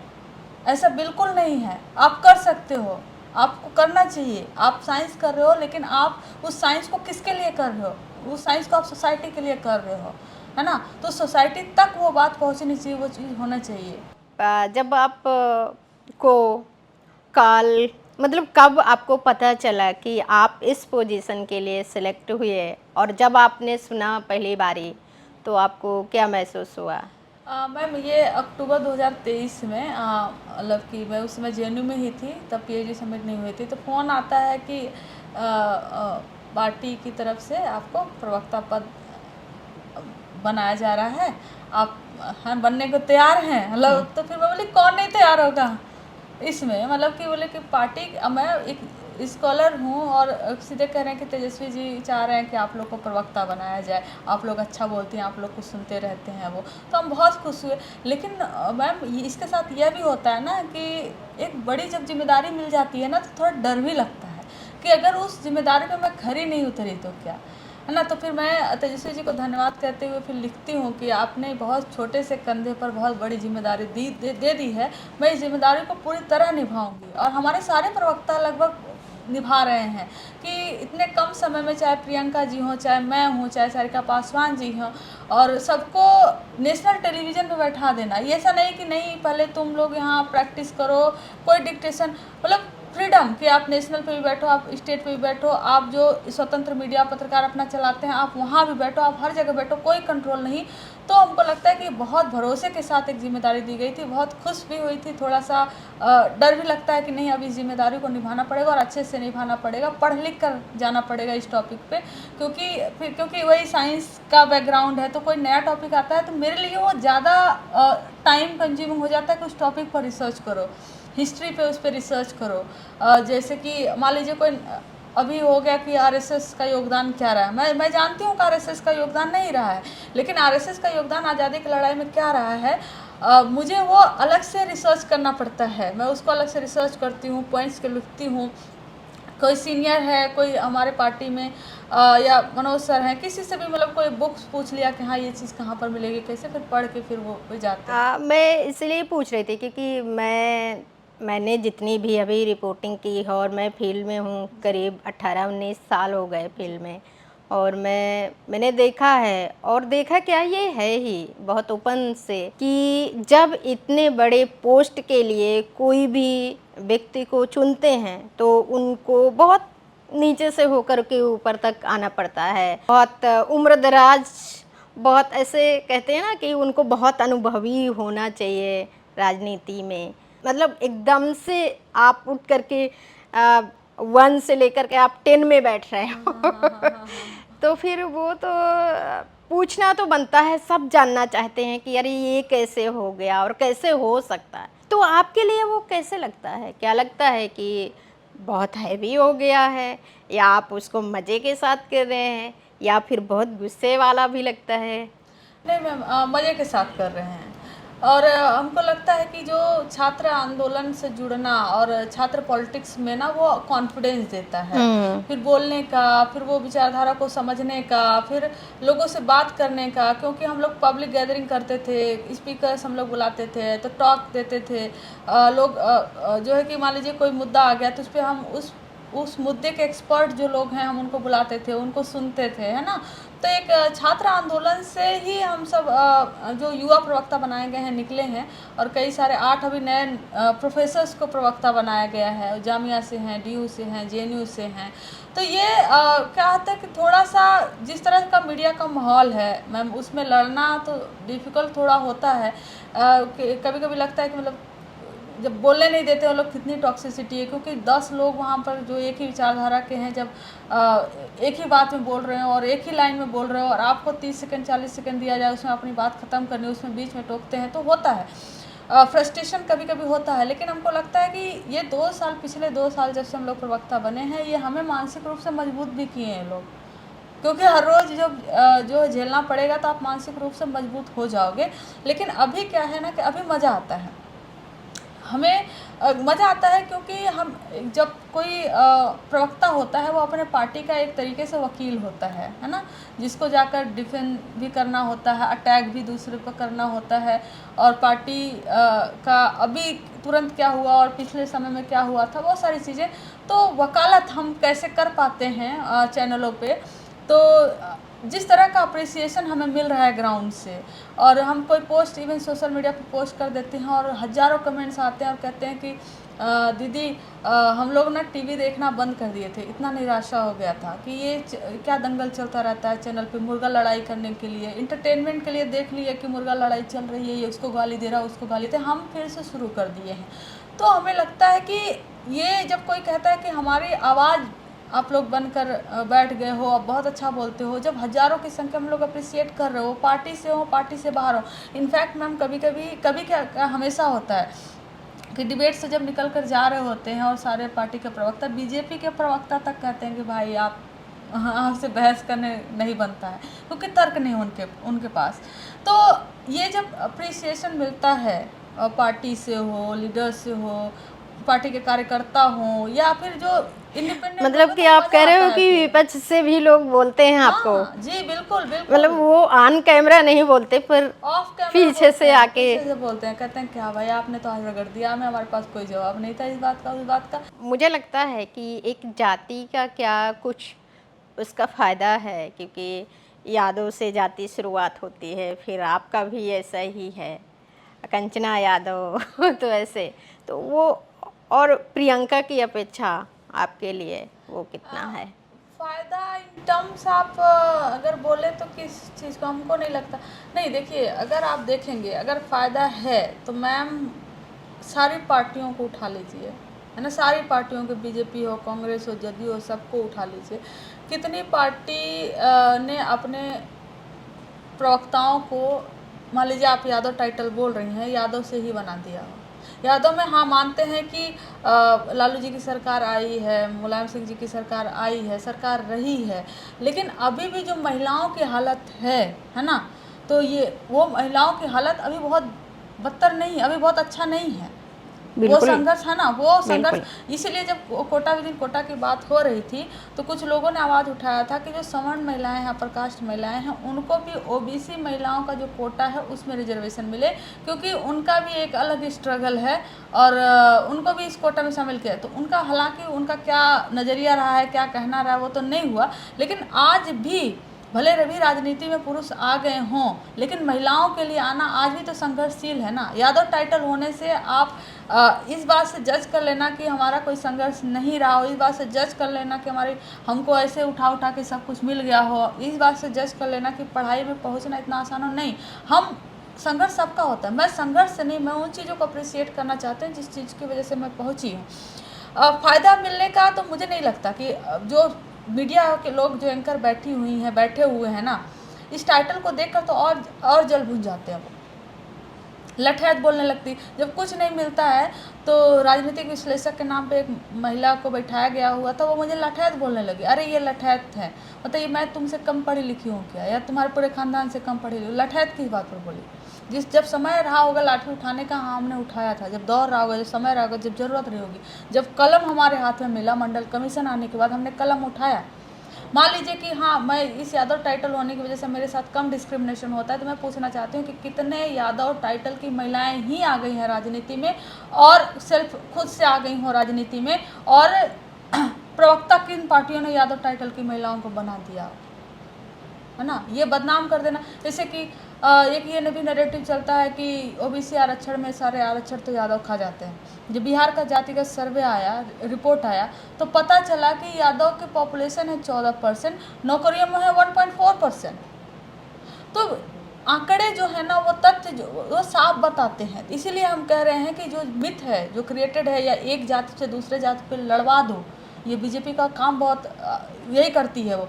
ऐसा बिल्कुल नहीं है, आप कर सकते हो। आपको करना चाहिए। आप साइंस कर रहे हो, लेकिन आप उस साइंस को किसके लिए कर रहे हो? उस साइंस को आप सोसाइटी के लिए कर रहे हो, है ना? तो सोसाइटी तक वो बात पहुंचनी चाहिए, वो चीज़ होना चाहिए। जब आप को काल मतलब कब आपको पता चला कि आप इस पोजीशन के लिए सिलेक्ट हुए, और जब आपने सुना पहली बारी तो आपको क्या महसूस हुआ? मैम ये अक्टूबर 2023 में मतलब कि मैं उस समय जेएनयू में ही थी, तब पीएचडी सबमिट नहीं हुई थी। तो फ़ोन आता है कि पार्टी की तरफ से आपको प्रवक्ता पद बनाया जा रहा है, आप हैं बनने को तैयार हैं? मतलब तो फिर मैं बोली कौन नहीं तैयार होगा इसमें। मतलब कि बोले कि पार्टी, मैं एक स्कॉलर हूँ और सीधे कह रहे हैं कि तेजस्वी जी चाह रहे हैं कि आप लोग को प्रवक्ता बनाया जाए, आप लोग अच्छा बोलती हैं, आप लोग कुछ सुनते रहते हैं वो। तो हम बहुत खुश हुए। लेकिन मैम इसके साथ यह भी होता है ना कि एक बड़ी जब जिम्मेदारी मिल जाती है ना, तो थोड़ा डर भी लगता है कि अगर उस जिम्मेदारी पर मैं खरी नहीं उतरी तो क्या, है ना? तो फिर मैं तेजस्वी जी को धन्यवाद करते हुए फिर लिखती हूँ कि आपने बहुत छोटे से कंधे पर बहुत बड़ी जिम्मेदारी दे दी है। मैं इस जिम्मेदारी को पूरी तरह निभाऊंगी, और हमारे सारे प्रवक्ता लगभग निभा रहे हैं कि इतने कम समय में, चाहे प्रियंका जी हों, चाहे मैं हूँ, चाहे सारिका पासवान जी हों, और सबको नेशनल टेलीविज़न पे बैठा देना। ये ऐसा नहीं कि नहीं पहले तुम लोग यहाँ प्रैक्टिस करो, कोई डिक्टेशन, मतलब फ्रीडम कि आप नेशनल पे भी बैठो, आप स्टेट पे भी बैठो, आप जो स्वतंत्र मीडिया पत्रकार अपना चलाते हैं आप वहाँ भी बैठो, आप हर जगह बैठो, कोई कंट्रोल नहीं। तो हमको लगता है कि बहुत भरोसे के साथ एक जिम्मेदारी दी गई थी। बहुत खुश भी हुई थी, थोड़ा सा डर भी लगता है कि नहीं अब इस जिम्मेदारी को निभाना पड़ेगा और अच्छे से निभाना पड़ेगा, पढ़ लिख कर जाना पड़ेगा इस टॉपिक पे, क्योंकि वही साइंस का बैकग्राउंड है। तो कोई नया टॉपिक आता है तो मेरे लिए वो ज़्यादा टाइम कंज्यूमिंग हो जाता है कि उस टॉपिक पर रिसर्च करो, हिस्ट्री पे उस पर रिसर्च करो। जैसे कि मान लीजिए कोई अभी हो गया कि आरएसएस का योगदान क्या रहा है। मैं जानती हूँ कि आरएसएस का योगदान नहीं रहा है, लेकिन आरएसएस का योगदान आज़ादी की लड़ाई में क्या रहा है, मुझे वो अलग से रिसर्च करना पड़ता है। मैं उसको अलग से रिसर्च करती हूँ, पॉइंट्स के लिखती हूँ। कोई सीनियर है, कोई हमारे पार्टी में या मनोज सर हैं, किसी से भी मतलब कोई बुक्स पूछ लिया कि हाँ ये चीज़ कहाँ पर मिलेगी, कैसे, फिर पढ़ के फिर वो जाते हैं। मैं इसलिए पूछ रही थी क्योंकि मैंने जितनी भी अभी रिपोर्टिंग की है, और मैं फील्ड में हूँ करीब 18-19 साल हो गए फील्ड में, और मैंने देखा है, और देखा क्या ये है ही बहुत ओपन से कि जब इतने बड़े पोस्ट के लिए कोई भी व्यक्ति को चुनते हैं तो उनको बहुत नीचे से होकर के ऊपर तक आना पड़ता है। बहुत उम्रदराज, बहुत ऐसे कहते हैं ना कि उनको बहुत अनुभवी होना चाहिए राजनीति में। मतलब एकदम से आप उठ करके 1 से लेकर के आप 10 में बैठ रहे हो तो फिर वो तो पूछना तो बनता है, सब जानना चाहते हैं कि अरे ये कैसे हो गया और कैसे हो सकता है। तो आपके लिए वो कैसे लगता है? क्या लगता है कि बहुत हैवी हो गया है, या आप उसको मज़े के साथ कर रहे हैं, या फिर बहुत गुस्से वाला भी लगता है? नहीं मैम, मज़े के साथ कर रहे हैं। और हमको लगता है कि जो छात्र आंदोलन से जुड़ना और छात्र पॉलिटिक्स में ना वो कॉन्फिडेंस देता है, फिर बोलने का, फिर वो विचारधारा को समझने का, फिर लोगों से बात करने का। क्योंकि हम लोग पब्लिक गैदरिंग करते थे, स्पीकर्स हम लोग बुलाते थे तो टॉक देते थे। लोग जो है कि मान लीजिए कोई मुद्दा आ गया तो उस पर हम उस मुद्दे के एक्सपर्ट जो लोग हैं हम उनको बुलाते थे, उनको सुनते थे, है ना? तो एक छात्र आंदोलन से ही हम सब जो युवा प्रवक्ता बनाए गए हैं निकले हैं, और कई सारे 8 अभी नए प्रोफेसर्स को प्रवक्ता बनाया गया है, जामिया से हैं, डीयू से हैं, जेएनयू से हैं। तो ये क्या होता है कि थोड़ा सा जिस तरह का मीडिया का माहौल है मैम, उसमें लड़ना तो डिफ़िकल्ट थोड़ा होता है। कभी कभी लगता है कि मतलब जब बोलने नहीं देते वो लोग, कितनी टॉक्सिसिटी है, क्योंकि 10 लोग वहाँ पर जो एक ही विचारधारा के हैं, जब एक ही बात में बोल रहे हो और एक ही लाइन में बोल रहे हो, और आपको 30 सेकंड 40 सेकंड दिया जाए उसमें अपनी बात ख़त्म करनी, उसमें बीच में टोकते हैं, तो होता है फ्रस्ट्रेशन कभी कभी होता है। लेकिन हमको लगता है कि ये 2 साल, पिछले 2 साल जब से हम लोग प्रवक्ता बने हैं, ये हमें मानसिक रूप से मजबूत भी किए हैं लोग। क्योंकि हर रोज़ जो झेलना पड़ेगा तो आप मानसिक रूप से मजबूत हो जाओगे। लेकिन अभी क्या है ना कि अभी मज़ा आता है, हमें मज़ा आता है, क्योंकि हम जब कोई प्रवक्ता होता है वो अपने पार्टी का एक तरीके से वकील होता है ना, जिसको जाकर डिफेंड भी करना होता है, अटैक भी दूसरे पर करना होता है, और पार्टी का अभी तुरंत क्या हुआ और पिछले समय में क्या हुआ था, बहुत सारी चीज़ें। तो वकालत हम कैसे कर पाते हैं चैनलों पे, तो जिस तरह का अप्रिसिएशन हमें मिल रहा है ग्राउंड से, और हम कोई पोस्ट इवन सोशल मीडिया पे पोस्ट कर देते हैं और हज़ारों कमेंट्स आते हैं और कहते हैं कि दीदी हम लोग ना टीवी देखना बंद कर दिए थे, इतना निराशा हो गया था कि ये क्या दंगल चलता रहता है चैनल पे, मुर्गा लड़ाई करने के लिए, इंटरटेनमेंट के लिए देख लिए कि मुर्गा लड़ाई चल रही है, ये उसको गाली दे रहा है, उसको गाली दे, हम फिर से शुरू कर दिए हैं। तो हमें लगता है कि ये जब कोई कहता है कि हमारी आवाज़ आप लोग बनकर बैठ गए हो, आप बहुत अच्छा बोलते हो, जब हज़ारों की संख्या में लोग अप्रिसिएट कर रहे हो, पार्टी से हो पार्टी से बाहर हो। इनफैक्ट मैम कभी क्या हमेशा होता है कि डिबेट से जब निकल कर जा रहे होते हैं और सारे पार्टी के प्रवक्ता, बीजेपी के प्रवक्ता तक कहते हैं कि भाई आपसे बहस करने नहीं बनता है, क्योंकि तर्क नहीं उनके पास। तो ये जब अप्रिसिएशन मिलता है पार्टी से हो, लीडर से हो, पार्टी के कार्यकर्ता हो, या फिर जो इंडिपेंडेंट, मतलब कि आप कह रहे हो कि विपक्ष से भी लोग बोलते हैं आपको? जी बिल्कुल बिल्कुल, मतलब वो ऑन कैमरा नहीं बोलते, पर ऑफ कैमरा पीछे से आके पीछे से बोलते हैं, कहते हैं क्या भाई आपने तो आज रगड़ दिया, हमें हमारे पास कोई जवाब नहीं था इस बात का उस बात का। मुझे लगता है कि एक जाति का क्या कुछ उसका फ़ायदा है, क्योंकि यादव से जाति शुरुआत होती है, फिर आपका भी ऐसा ही है, कंचना यादव तो ऐसे, तो वो और प्रियंका की अपेक्षा आपके लिए वो कितना है फ़ायदा? इन टर्म्स आप अगर बोले तो किस चीज़ को, हमको नहीं लगता। नहीं देखिए, अगर आप देखेंगे अगर फ़ायदा है तो मैम सारी पार्टियों को उठा लीजिए, है ना, सारी पार्टियों के, बीजेपी हो, कांग्रेस हो, जदयू हो, सबको उठा लीजिए। कितनी पार्टी ने अपने प्रवक्ताओं को, मान लीजिए आप यादव टाइटल बोल रही हैं, यादव से ही बना दिया हो। यादव में हाँ मानते हैं कि लालू जी की सरकार आई है, मुलायम सिंह जी की सरकार आई है, सरकार रही है, लेकिन अभी भी जो महिलाओं की हालत है ना, तो ये वो महिलाओं की हालत अभी बहुत बदतर नहीं, अभी बहुत अच्छा नहीं है। वो संघर्ष है ना, वो संघर्ष, इसीलिए जब कोटा विदिन कोटा की बात हो रही थी तो कुछ लोगों ने आवाज़ उठाया था कि जो सवर्ण महिलाएं हैं, अपर कास्ट महिलाएं हैं, उनको भी ओबीसी महिलाओं का जो कोटा है उसमें रिजर्वेशन मिले, क्योंकि उनका भी एक अलग स्ट्रगल है और उनको भी इस कोटा में शामिल किया। तो उनका, हालांकि उनका क्या नज़रिया रहा है, क्या कहना रहा है, वो तो नहीं हुआ, लेकिन आज भी भले रवि राजनीति में पुरुष आ गए हों, लेकिन महिलाओं के लिए आना आज भी तो संघर्षशील है ना। यादव टाइटल होने से आप इस बात से जज कर लेना कि हमारा कोई संघर्ष नहीं रहा हो, इस बात से जज कर लेना कि हमको ऐसे उठा के सब कुछ मिल गया हो, इस बात से जज कर लेना कि पढ़ाई में पहुंचना इतना आसान हो, नहीं। हम संघर्ष सबका होता है, मैं संघर्ष से नहीं, मैं उन चीज़ों को अप्रिसिएट करना चाहती हूँ जिस चीज़ की वजह से मैं पहुँची हूँ। फ़ायदा मिलने का तो मुझे नहीं लगता कि जो मीडिया के लोग, जो एंकर बैठे हुए हैं ना, इस टाइटल को देखकर तो और जल भुन जाते हैं, वो लठैत बोलने लगती। जब कुछ नहीं मिलता है तो राजनीतिक विश्लेषक के नाम पे एक महिला को बैठाया गया हुआ था, वो मुझे लठैत बोलने लगी। अरे ये लठैत है, बताइए मैं तुमसे कम पढ़ी लिखी हूँ क्या, या तुम्हारे पूरे खानदान से कम पढ़ी लिखी? लठैत किस बात पर बोली? जब समय रहा होगा लाठी उठाने का, हाँ हमने उठाया था, जब दौर रहा होगा, जब समय रहा होगा, जब ज़रूरत रही होगी, जब कलम हमारे हाथ में मिला, मंडल कमीशन आने के बाद हमने कलम उठाया। मान लीजिए कि हाँ, मैं इस यादव टाइटल होने की वजह से मेरे साथ कम डिस्क्रिमिनेशन होता है, तो मैं पूछना चाहती हूँ कि कितने यादव टाइटल की महिलाएं ही आ गई हैं राजनीति में, और सिर्फ खुद से आ गई हो राजनीति में, और प्रवक्ता किन पार्टियों ने यादव टाइटल की महिलाओं को बना दिया, है ना। ये बदनाम कर देना, जैसे कि एक ये भी नैरेटिव चलता है कि ओबीसी आरक्षण में सारे आरक्षण तो यादव खा जाते हैं। जब बिहार का जातिगत सर्वे आया, रिपोर्ट आया, तो पता चला कि यादव की पॉपुलेशन है 14%, नौकरियों में है 1.4%। तो आंकड़े जो है ना, वो तथ्य जो वो साफ बताते हैं। इसीलिए हम कह रहे हैं कि जो मिथ है, जो क्रिएटेड है, या एक जाति से दूसरे जाति पे लड़वा दो, ये बीजेपी का काम बहुत यही करती है वो,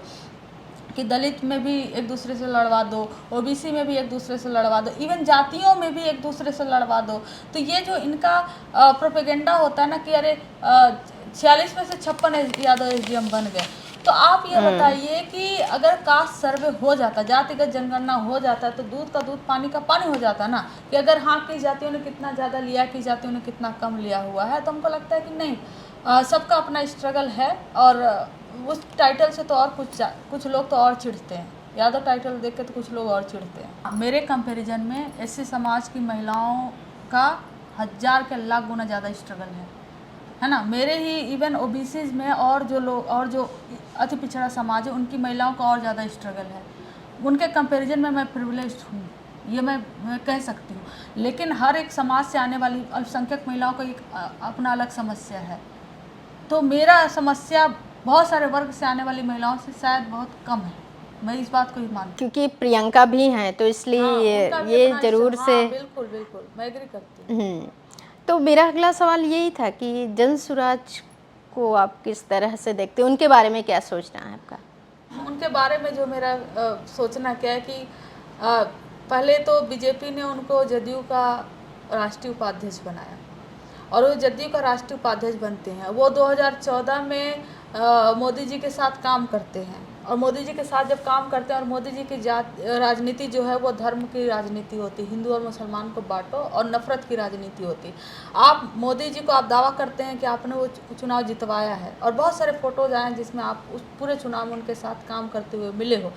कि दलित में भी एक दूसरे से लड़वा दो, ओबीसी में भी एक दूसरे से लड़वा दो, इवन जातियों में भी एक दूसरे से लड़वा दो। तो ये जो इनका प्रोपेगेंडा होता है ना कि अरे 46 में से 56 यादव एसडीएम बन गए, तो आप ये बताइए कि अगर कास्ट सर्वे हो जाता, जातिगत जनगणना हो जाता, तो दूध का दूध पानी का पानी हो जाता ना, कि अगर हाँ किस जातियों ने कितना ज़्यादा लिया, किस जातियों ने कितना कम लिया हुआ है। तो हमको लगता है कि नहीं, सबका अपना स्ट्रगल है। और उस टाइटल से तो और कुछ लोग तो और चिढ़ते हैं, यादव टाइटल देख के तो कुछ लोग और चिढ़ते हैं। मेरे कंपैरिजन में एससी समाज की महिलाओं का 1000 के लाख गुना ज़्यादा स्ट्रगल है ना। मेरे ही इवन ओबीसीज में और जो लोग और जो अति पिछड़ा समाज है उनकी महिलाओं का और ज़्यादा स्ट्रगल है। उनके कंपैरिजन में मैं प्रिविलेज्ड हूँ, ये मैं कह सकती हूँ। लेकिन हर एक समाज से आने वाली अल्पसंख्यक महिलाओं का एक अपना अलग समस्या है। तो मेरा समस्या बहुत सारे वर्ग से आने वाली महिलाओं से शायद बहुत कम है, मैं इस बात को ही मानती हूँ। क्योंकि प्रियंका भी हैं तो इसलिए उनका भी ये अपना जरूर से बिल्कुल बिल्कुल मैं एग्री करती हूँ। तो मेरा अगला सवाल यही था कि जनसुराज को आप किस तरह से देखते हैं, उनके बारे में क्या सोचना है आपका? उनके बारे में जो मेरा सोचना क्या है कि पहले तो बीजेपी ने उनको जदयू का राष्ट्रीय उपाध्यक्ष बनाया, और वो जदयू का राष्ट्रीय उपाध्यक्ष बनते हैं। वो 2014 में मोदी जी के साथ काम करते हैं, और मोदी जी के साथ जब काम करते हैं, और मोदी जी की राजनीति जो है वो धर्म की राजनीति होती, हिंदू और मुसलमान को बांटो, और नफरत की राजनीति होती। आप मोदी जी को आप दावा करते हैं कि आपने वो चुनाव जितवाया है, और बहुत सारे फोटोज आए हैं जिसमें आप उस पूरे चुनाव में उनके साथ काम करते हुए मिले हो,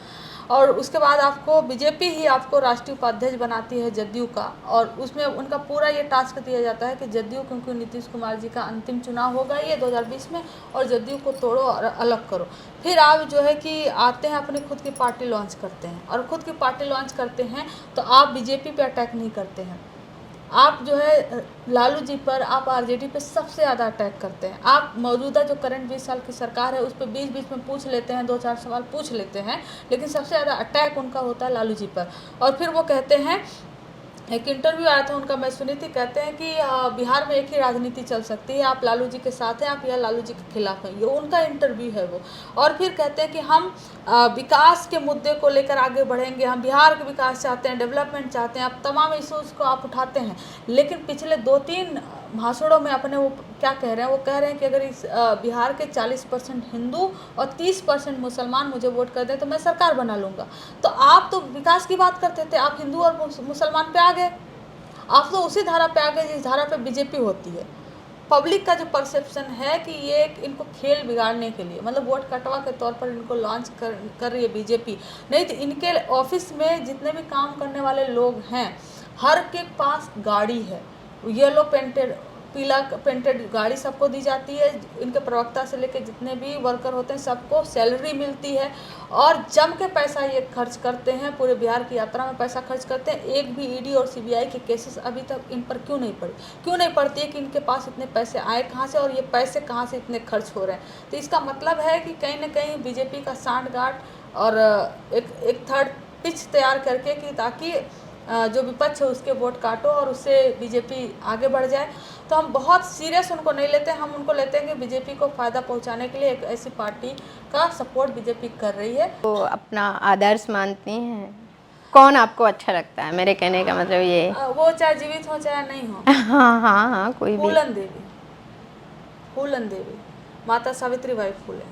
और उसके बाद आपको बीजेपी ही आपको राष्ट्रीय उपाध्यक्ष बनाती है जदयू का, और उसमें उनका पूरा ये टास्क दिया जाता है कि जदयू, क्योंकि नीतीश कुमार जी का अंतिम चुनाव होगा ये 2020 में, और जदयू को तोड़ो और अलग करो। फिर आप जो है कि आते हैं अपनी खुद की पार्टी लॉन्च करते हैं, और खुद की पार्टी लॉन्च करते हैं तो आप बीजेपी पे अटैक नहीं करते हैं, आप जो है लालू जी पर, आप आरजेडी पे सबसे ज़्यादा अटैक करते हैं। आप मौजूदा जो करंट 20 साल की सरकार है उस पर बीच में पूछ लेते हैं, 2-4 सवाल पूछ लेते हैं, लेकिन सबसे ज़्यादा अटैक उनका होता है लालू जी पर। और फिर वो कहते हैं, एक इंटरव्यू आया था उनका, मैं सुनी थी, कहते हैं कि बिहार में एक ही राजनीति चल सकती है, आप लालू जी के साथ हैं, आप या लालू जी के खिलाफ हैं, ये उनका इंटरव्यू है वो। और फिर कहते हैं कि हम विकास के मुद्दे को लेकर आगे बढ़ेंगे, हम बिहार का विकास चाहते हैं, डेवलपमेंट चाहते हैं, आप तमाम इशूज़ को आप उठाते हैं। लेकिन पिछले 2-3 भाषणों में अपने वो क्या कह रहे हैं, वो कह रहे हैं कि अगर इस बिहार के 40% हिंदू और 30% मुसलमान मुझे वोट कर दें तो मैं सरकार बना लूँगा। तो आप तो विकास की बात करते थे, आप हिंदू और मुसलमान पे आ गए, आप तो उसी धारा पे आ गए जिस धारा पे बीजेपी होती है। पब्लिक का जो परसेप्शन है कि ये इनको खेल बिगाड़ने के लिए, मतलब वोट कटवा के तौर पर इनको लॉन्च कर रही है बीजेपी। नहीं तो इनके ऑफिस में जितने भी काम करने वाले लोग हैं, हर के पास गाड़ी है, येलो पेंटेड, पीला पेंटेड गाड़ी सबको दी जाती है। इनके प्रवक्ता से लेकर जितने भी वर्कर होते हैं सबको सैलरी मिलती है, और जम के पैसा ये खर्च करते हैं, पूरे बिहार की यात्रा में पैसा खर्च करते हैं। एक भी ईडी और सीबीआई के केसेस अभी तक इन पर क्यों नहीं पड़ती है कि इनके पास इतने पैसे आए कहाँ से, और ये पैसे कहाँ से इतने खर्च हो रहे हैं। तो इसका मतलब है कि कहीं ना कहीं बीजेपी का सांठगांठ और एक थर्ड पिच तैयार करके कि ताकि जो विपक्ष है उसके वोट काटो और उससे बीजेपी आगे बढ़ जाए। तो हम बहुत सीरियस उनको नहीं लेते, हम उनको लेते हैं कि बीजेपी को फ़ायदा पहुंचाने के लिए एक ऐसी पार्टी का सपोर्ट बीजेपी कर रही है। तो अपना आदर्श मानती हैं, कौन आपको अच्छा लगता है? मेरे कहने का मतलब ये वो चाहे जीवित हो चाहे नहीं हो। हाँ कोई भी। फूलन देवी, माता सावित्रीबाई फूले,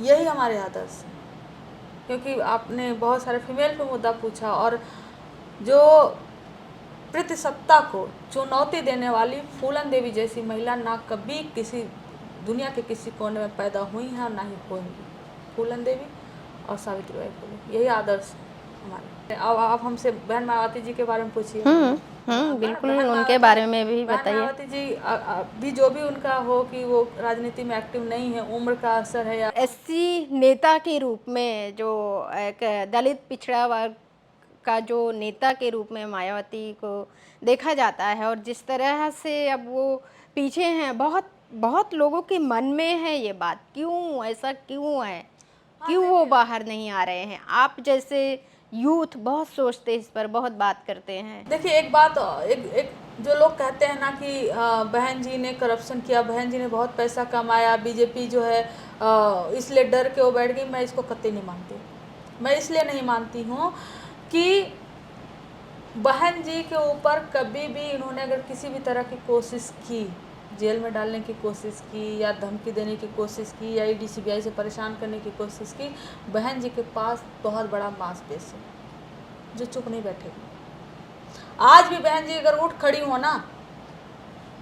यही हमारे आदर्श है। क्योंकि आपने बहुत सारे फीमेल पे मुद्दा पूछा, और जो प्रतिसत्ता को चुनौती देने वाली फूलन देवी जैसी महिला ना कभी किसी दुनिया के किसी कोने में पैदा हुई हैं और ना ही होंगी। फूलन देवी और सावित्रीबाई फूले, यही आदर्श हमारे। अब आप हमसे बहन मायावती जी के बारे में पूछिए। बिल्कुल, उनके बारे में भी बताइए। मायावती जी भी जो भी उनका हो कि वो राजनीति में एक्टिव नहीं है, उम्र का असर है, या एससी नेता के रूप में, जो एक दलित पिछड़ा वर्ग का जो नेता के रूप में मायावती को देखा जाता है, और जिस तरह से अब वो पीछे हैं, बहुत लोगों के मन में है ये बात, क्यों ऐसा क्यों है, क्यों वो बाहर नहीं आ रहे हैं? आप जैसे यूथ बहुत सोचते इस पर, बहुत बात करते हैं। देखिए एक बात, एक जो लोग कहते हैं ना कि बहन जी ने करप्शन किया, बहन जी ने बहुत पैसा कमाया, बीजेपी जो है इसलिए डर के वो बैठ गई, मैं इसको कतई नहीं मानती। मैं इसलिए नहीं मानती हूँ कि बहन जी के ऊपर कभी भी इन्होंने अगर किसी भी तरह की कोशिश की जेल में डालने की कोशिश की या धमकी देने की कोशिश की या ईडी सीबीआई से परेशान करने की कोशिश की, बहन जी के पास बहुत बड़ा मांसपेशी है जो चुप नहीं बैठेगी। आज भी बहन जी अगर उठ खड़ी हो ना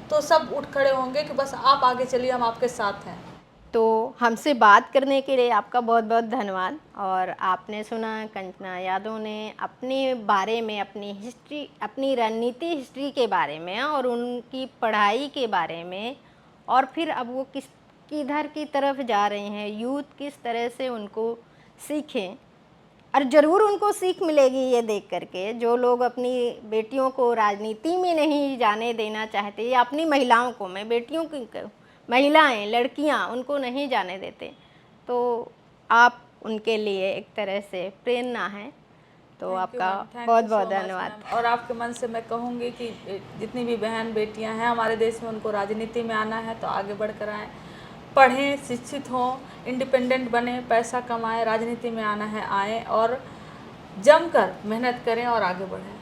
तो सब उठ खड़े होंगे कि बस आप आगे चलिए, हम आपके साथ हैं। तो हमसे बात करने के लिए आपका बहुत बहुत धन्यवाद। और आपने सुना कंचना यादव ने अपने बारे में, अपनी हिस्ट्री, अपनी रणनीति हिस्ट्री के बारे में और उनकी पढ़ाई के बारे में, और फिर अब वो किधर की तरफ जा रहे हैं, यूथ किस तरह से उनको सीखें। और ज़रूर उनको सीख मिलेगी ये देख करके, जो लोग अपनी बेटियों को राजनीति में नहीं जाने देना चाहते, या अपनी महिलाओं को, मैं बेटियों की महिलाएं, लड़कियां, उनको नहीं जाने देते, तो आप उनके लिए एक तरह से प्रेरणा हैं। तो आपका बहुत बहुत धन्यवाद। और आपके मन से मैं कहूँगी कि जितनी भी बहन बेटियां हैं हमारे देश में, उनको राजनीति में आना है तो आगे बढ़कर आएँ, पढ़ें, शिक्षित हों, इंडिपेंडेंट बने, पैसा कमाएं, राजनीति में आना है आएँ और जमकर मेहनत करें और आगे बढ़ें।